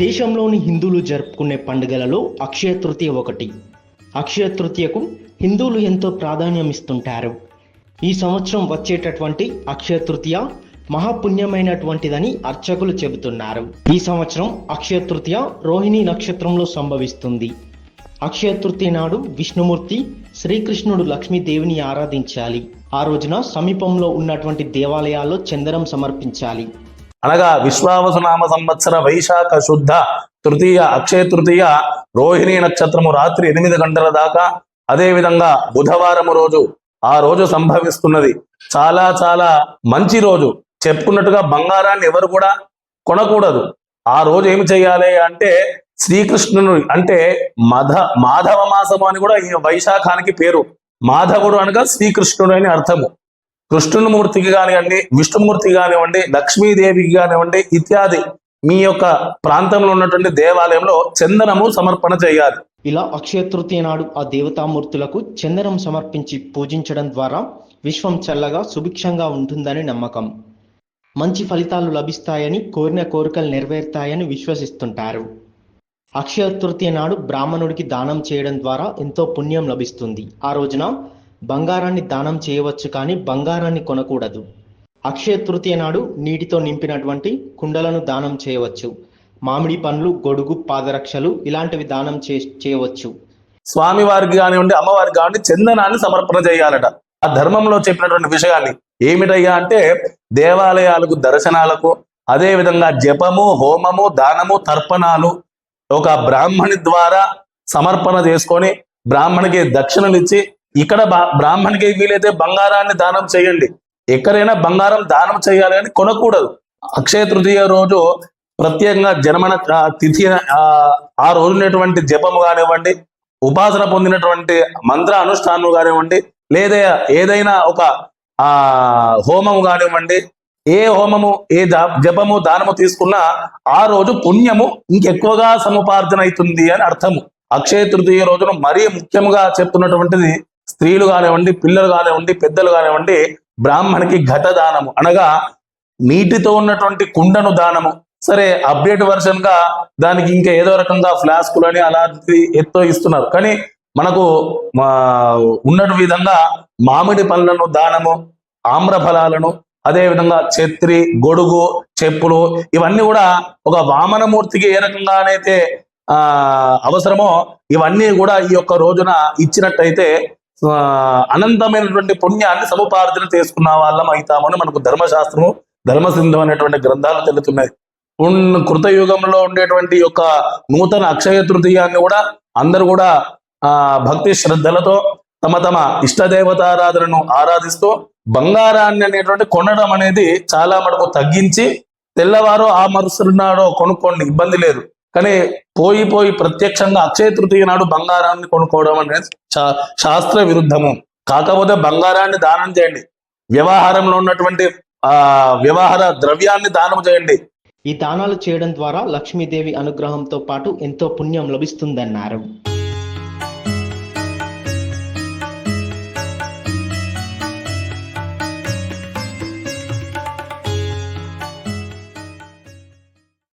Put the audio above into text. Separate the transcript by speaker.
Speaker 1: దేశంలోని హిందువులు జరుపుకునే పండుగలలో అక్షయ తృతీయ ఒకటి. అక్షయ తృతీయకు హిందువులు ఎంతో ప్రాధాన్యం ఇస్తుంటారు. ఈ సంవత్సరం వచ్చేటటువంటి అక్షయ తృతీయ మహాపుణ్యమైనటువంటిదని అర్చకులు చెబుతున్నారు. ఈ సంవత్సరం అక్షయ తృతీయ రోహిణి నక్షత్రంలో సంభవిస్తుంది. అక్షయ తృతీయ నాడు విష్ణుమూర్తి, శ్రీకృష్ణుడు, లక్ష్మీదేవిని ఆరాధించాలి. ఆ రోజున సమీపంలో ఉన్నటువంటి దేవాలయాల్లో చందనం సమర్పించాలి.
Speaker 2: అనగా విశ్వావసునామ సంవత్సర వైశాఖ శుద్ధ తృతీయ అక్షయ తృతీయ రోహిణి నక్షత్రము రాత్రి 8 గంటల దాకా, అదే విధంగా బుధవారం రోజు ఆ రోజు సంభవిస్తున్నది. చాలా చాలా మంచి రోజు. చెప్పుకున్నట్టుగా బంగారాన్ని ఎవరు కూడా కొనకూడదు. ఆ రోజు ఏమి చేయాలి అంటే శ్రీకృష్ణుడు అంటే మాధవ మాసము అని కూడా ఈ వైశాఖానికి పేరు. మాధవుడు అనగా శ్రీకృష్ణుడు అని అర్థము. కృష్ణుమూర్తికి కానివ్వండి, విష్ణుమూర్తి కానివ్వండి, లక్ష్మీదేవికి కానివ్వండి ఇత్యాది మీ యొక్క ప్రాంతంలో ఉన్నటువంటి దేవాలయంలో చందనము సమర్పణ చేయాలి.
Speaker 1: ఇలా అక్షయ తృతీయ నాడు ఆ దేవతామూర్తులకు చందనం సమర్పించి పూజించడం ద్వారా విశ్వం చల్లగా సుభిక్షంగా ఉంటుందని నమ్మకం. మంచి ఫలితాలు లభిస్తాయని, కోరిన కోరికలు నెరవేరుతాయని విశ్వసిస్తుంటారు. అక్షయ తృతీయ నాడు బ్రాహ్మణుడికి దానం చేయడం ద్వారా ఎంతో పుణ్యం లభిస్తుంది. ఆ రోజున బంగారాన్ని దానం చేయవచ్చు, కానీ బంగారాన్ని కొనకూడదు. అక్షయ తృతీయ నాడు నీటితో నింపినటువంటి కుండలను దానం చేయవచ్చు. మామిడి పండ్లు, గొడుగు, పాదరక్షలు ఇలాంటివి దానం చేయవచ్చు.
Speaker 2: స్వామివారికి కానివ్వండి, అమ్మవారికి కానివ్వండి చందనాన్ని సమర్పణ చేయాలట. ఆ ధర్మంలో చెప్పినటువంటి విషయాన్ని ఏమిటయ్యా అంటే దేవాలయాలకు, దర్శనాలకు, అదే విధంగా జపము, హోమము, దానము, తర్పణాలు ఒక బ్రాహ్మణి ద్వారా సమర్పణ చేసుకొని బ్రాహ్మణికి దక్షిణలు ఇచ్చి, ఇక్కడ బ్రాహ్మణికి వీలైతే బంగారాన్ని దానం చేయండి. ఎక్కడైనా బంగారం దానం చేయాలి కానీ కొనకూడదు. అక్షయ తృతీయ రోజు ప్రత్యేకంగా జన్మన తిథి ఆ రోజునటువంటి జపము కానివ్వండి, ఉపాసన పొందినటువంటి మంత్ర అనుష్ఠానం కానివ్వండి, లేదా ఏదైన ఒక హోమము కానివ్వండి, ఏ హోమము, ఏ జపము, దానము తీసుకున్నా ఆ రోజు పుణ్యము ఇంకెక్కువగా సముపార్జన అవుతుంది అని అర్థము. అక్షయ తృతీయ రోజున మరీ ముఖ్యంగా చెప్తున్నటువంటిది స్త్రీలు కానివ్వండి, పిల్లలు కానివ్వండి, పెద్దలు కానివ్వండి బ్రాహ్మణికి ఘట దానము అనగా నీటితో ఉన్నటువంటి కుండను దానము. సరే, అప్డేట్ వర్షన్ గా దానికి ఇంకా ఏదో రకంగా ఫ్లాస్కులు అని అలాంటి ఎత్తో ఇస్తున్నారు. కానీ మనకు ఉన్నటు విధంగా మామిడి పళ్ళను దానము, ఆమ్ర ఫలాలను, అదే విధంగా ఛత్రి, గొడుగు, చెప్పులు ఇవన్నీ కూడా ఒక వామనమూర్తికి ఏ రకంగానైతే అవసరమో ఇవన్నీ కూడా ఈ యొక్క రోజున ఇచ్చినట్టయితే అనంతమైనటువంటి పుణ్యాన్ని సముపార్జన చేసుకున్న వాళ్ళం అవుతామని మనకు ధర్మశాస్త్రము, ధర్మసింధం అనేటువంటి గ్రంథాలు తెలుస్తున్నాయి. కృతయుగంలో ఉండేటువంటి యొక్క నూతన అక్షయ తృతీయాన్ని కూడా అందరూ కూడా భక్తి శ్రద్ధలతో తమ తమ ఇష్టదేవతారాధనను ఆరాధిస్తూ బంగారాన్ని అనేటువంటి కొనడం అనేది చాలా మనకు తగ్గించి తెల్లవారు ఆ మరుసటినాడో కొనుక్కోండి, ఇబ్బంది లేదు. కానీ పోయి ప్రత్యక్షంగా అక్షయ తృతీయ నాడు బంగారాన్ని కొనుక్కోవడం అనేది శాస్త్ర విరుద్ధము. కాకపోతే బంగారాన్ని దానం చేయండి, వ్యవహారంలో ఉన్నటువంటి వ్యవహార ద్రవ్యాన్ని దానం చేయండి.
Speaker 1: ఈ దానాలు చేయడం ద్వారా లక్ష్మీదేవి అనుగ్రహంతో పాటు ఎంతో పుణ్యం లభిస్తుందన్నారు.